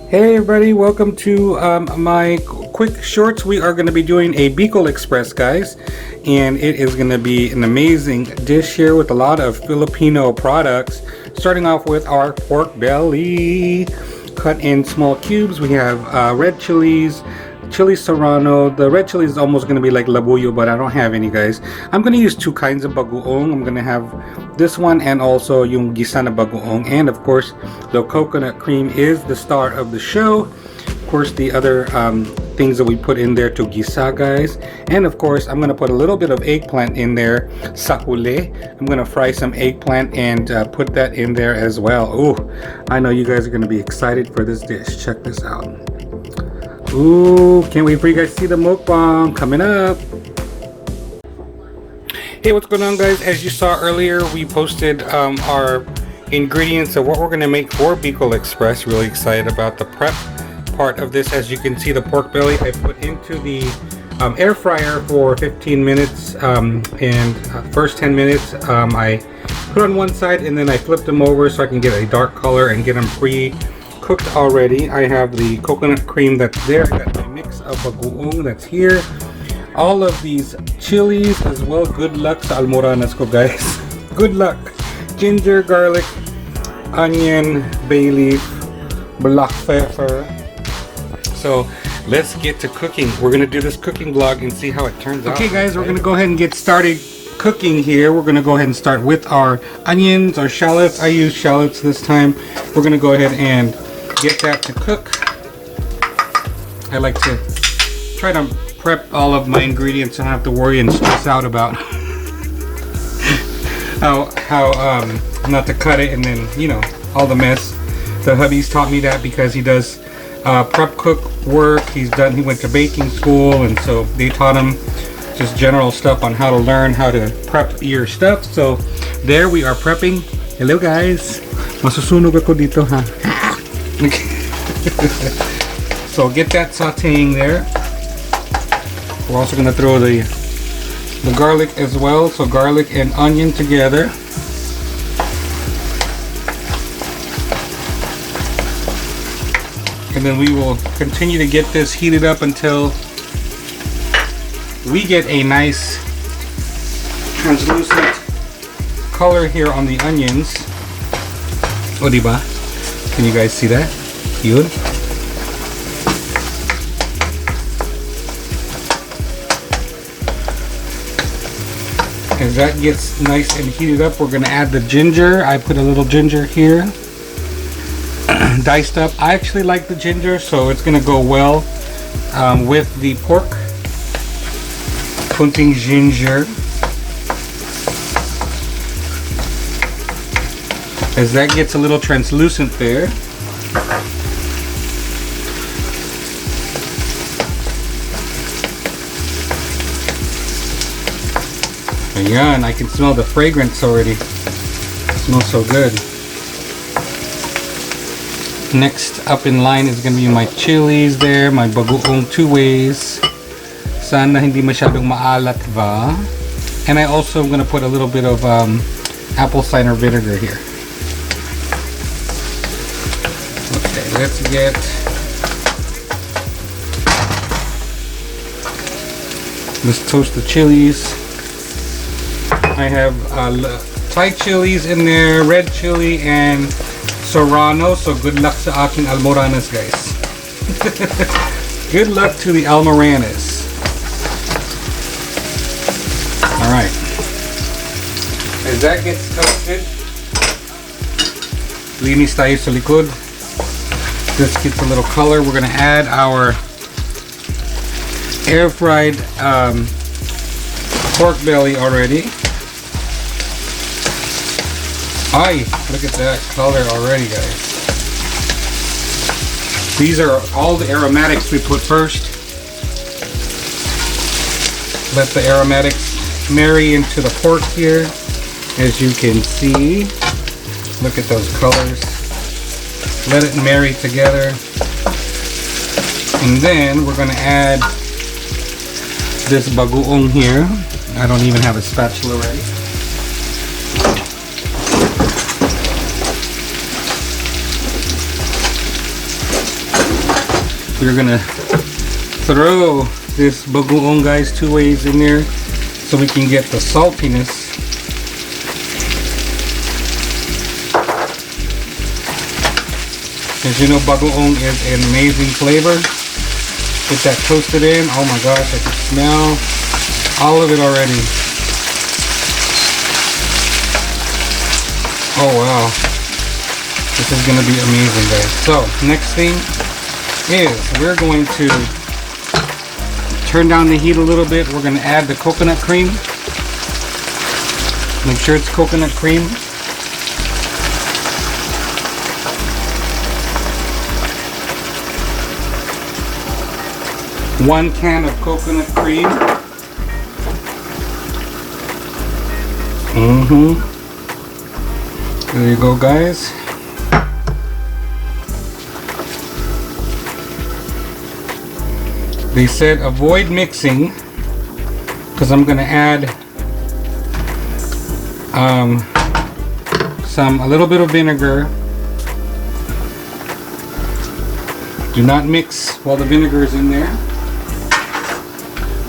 Hey everybody, welcome to my quick shorts. We are going to be doing a BICOL Express, guys, and it is going to be an amazing dish here with a lot of Filipino products. Starting off with our pork belly, cut in small cubes. We have red chilies, chili serrano. The red chili is almost going to be like labuyo, but I don't have any, guys. I'm going to use two kinds of bagoong. I'm going to have this one and also yung gisa na bagoong, and of course the coconut cream is the star of the show. Of course, the other things that we put in there to gisa, guys, and of course I'm going to put a little bit of eggplant in there sa huli. I'm going to fry some eggplant and put that in there as well. Oh, I know you guys are going to be excited for this dish. Check this out. Ooh, can't wait for you guys to see the mukbang coming up. Hey, what's going on, guys? As you saw earlier, we posted our ingredients of what we're going to make for BICOL Express. Really excited about the prep part of this. As you can see, the pork belly I put into the air fryer for 15 minutes, and first 10 minutes I put on one side and then I flipped them over so I can get a dark color and get them pre-cooked already. I have the coconut cream that's there. I got my mix of bagoong that's here. All of these chilies as well. Good luck sa almoranas ko, guys. Good luck. Ginger, garlic, onion, bay leaf, black pepper. So let's get to cooking. We're gonna do this cooking vlog and see how it turns out. Okay, guys, we're gonna go ahead and get started cooking here. We're gonna go ahead and start with our onions, our shallots. I use shallots this time. We're gonna go ahead and get that to cook. I like to try to prep all of my ingredients and I don't have to worry and stress out about how not to cut it, and then, you know, all the mess. The hubby's taught me that because he does prep cook work. He went to baking school, and so they taught him just general stuff on how to learn how to prep your stuff. So there we are prepping. Hello, guys. Masusunog ako dito, ha? So get that sauteing there. We're also going to throw the garlic as well. So garlic and onion together. And then we will continue to get this heated up until we get a nice translucent color here on the onions. Oh, diba? Can you guys see that? Yun. As that gets nice and heated up, we're going to add the ginger. I put a little ginger here, diced up. I actually like the ginger, so it's going to go well with the pork. Kunting ginger. As that gets a little translucent there. Ayan, I can smell the fragrance already. It smells so good. Next up in line is going to be my chilies there, my bagoong two ways. Sana hindi masyadong maalat ba. And I also am going to put a little bit of apple cider vinegar here. Okay, let's get let's toast the chilies. I have Thai chilies in there, red chili, and serrano. So good luck sa aking almoranas, guys. Good luck to the almoranas. Alright. As that gets toasted, linis tayo sa likod. This gets a little color. We're going to add our air fried pork belly already. Ay, look at that color already, guys. These are all the aromatics we put first. Let the aromatics marry into the pork here. As you can see, look at those colors. Let it marry together. And then we're going to add this bagoong here. I don't even have a spatula ready. we're gonna throw this bagoong, guys, 2 ways in there so we can get the saltiness. As you know, bagoong is an amazing flavor. Get that toasted in. Oh my gosh, I can smell all of it already. Oh wow, this is gonna be amazing, guys. So next thing is we're going to turn down the heat a little bit. We're gonna add the coconut cream. Make sure it's coconut cream. One can of coconut cream. There you go, guys. They said avoid mixing because I'm gonna add a little bit of vinegar. Do not mix while the vinegar is in there.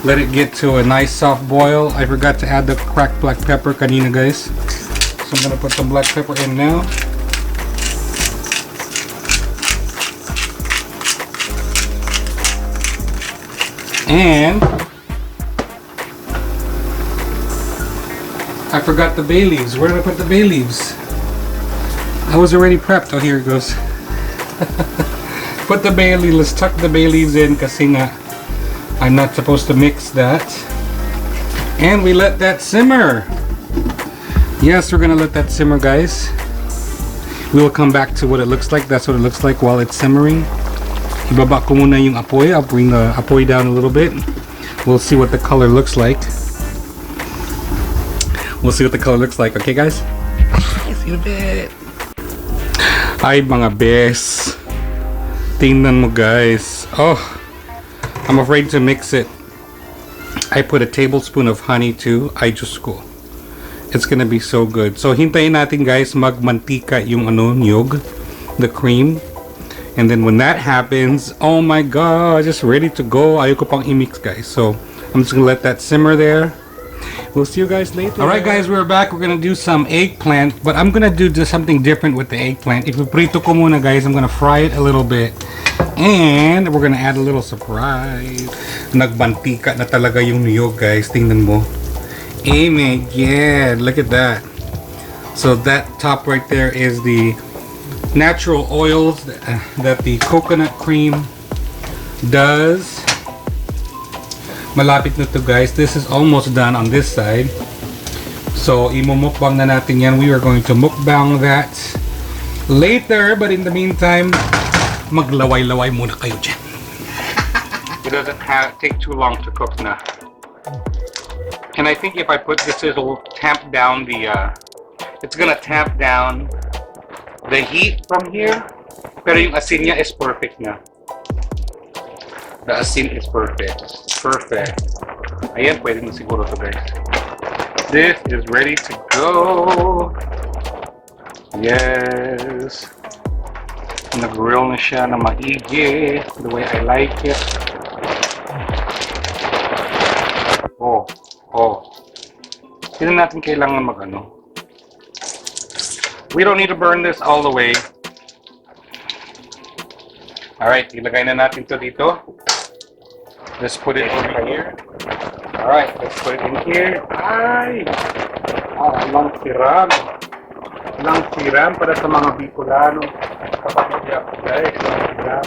Let it get to a nice soft boil. I forgot to add the cracked black pepper kanina, guys. So I'm gonna put some black pepper in now. And I forgot the bay leaves. Where did I put the bay leaves? I was already prepped. Oh, here it goes. Put the bay leaves. Let's tuck the bay leaves in kasi nga I'm not supposed to mix that. And we let that simmer. Yes, we're gonna let that simmer, guys. We will come back to what it looks like. That's what it looks like while it's simmering. Ibaba ko muna yung apoy. I'll bring the apoy down a little bit. We'll see what the color looks like. We'll see what the color looks like. Okay, guys? See you in a bit. Ay, mga bes. Tingnan mo, guys. Oh, I'm afraid to mix it. I put a tablespoon of honey too. Ay, Diyos ko. It's gonna be so good. So, hintayin natin, guys, magmantika yung niyog, the cream. And then when that happens, oh my god, just ready to go. Ayoko pang i-mix, guys. So, I'm just gonna let that simmer there. We'll see you guys later. Alright, guys, we're back. We're gonna do some eggplant, but I'm gonna do just something different with the eggplant. Ipiprito ko muna, guys. I'm gonna fry it a little bit. And we're gonna add a little surprise. Nagbantika na talaga yung niyog, guys. Tingnan mo. Oh my god, look at that. So that top right there is the natural oils that the coconut cream does. Malapit na to, guys. This is almost done on this side. So imumukbang na natin yan. We are going to mukbang that later, but in the meantime, maglaway-laway muna kayo dyan. It doesn't take too long to cook na. And I think if I put this, it'll tamp down the it's gonna tamp down the heat from here. Pero yung asin niya is perfect na. The asin is perfect. Perfect. Ayan, pwede na siguro to, guys. This is ready to go. Yes. Nag-grill na siya na maigi. The way I like it. Oh. Hindi natin kailangan mag-ano. We don't need to burn this all the way. Alright, ilagay na natin to dito. Let's put it over here. Alright, let's put it in here. Ay! Lang tiram. Lang tiram para sa mga Bicolano. Kapag ako, guys. Lang tiram.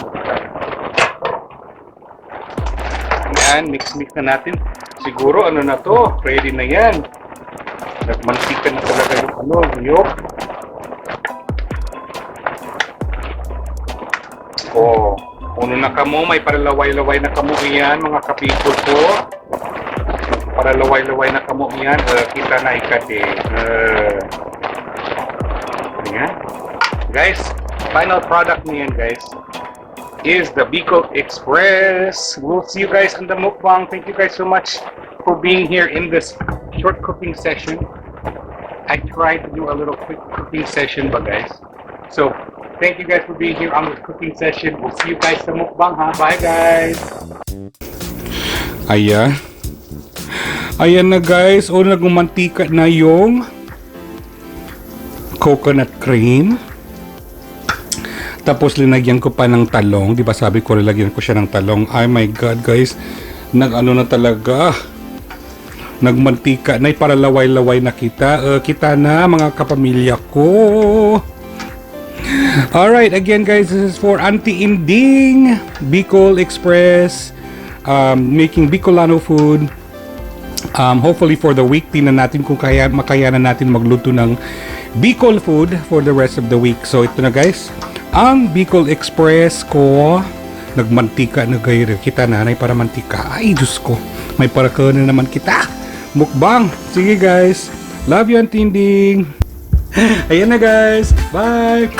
Yan, mix-mix na natin. Siguro ano na to, ready na yan. Nagmantika na talaga yung niyog. Oh, uno na kamo, may paralaway-laway na kamo iyan, mga kapipol ko. Paralaway-laway na kamo iyan, kita na ikati. Ayan. Guys, final product niyan, guys, is the BICOL Express. We'll see you guys in the mukbang. Thank you guys so much for being here in this short cooking session. I tried to do a little quick cooking session, but guys, so Thank you guys for being here on this cooking session. We'll see you guys sa mukbang, ha? Bye, guys! Ayan na, guys. O, nagmantika na yung coconut cream. Tapos, linagyan ko pa ng talong. Di ba sabi ko, linagyan ko siya ng talong. Oh my God, guys. Nag-ano na talaga. Nagmantika na. Para laway-laway na kita. Kita na, mga kapamilya ko. Alright, again guys, this is for Auntie Inding, Bicol Express, making Bicolano food. Hopefully for the week, tingnan natin kung makayanan natin magluto ng Bicol food for the rest of the week. So ito na guys, ang Bicol Express ko. Nagmantika na gayo. Kita na, para mantika. Ay, Diyos ko. May paraka na naman kita. Mukbang. Sige guys. Love you, Auntie Inding. Ayan na guys. Bye.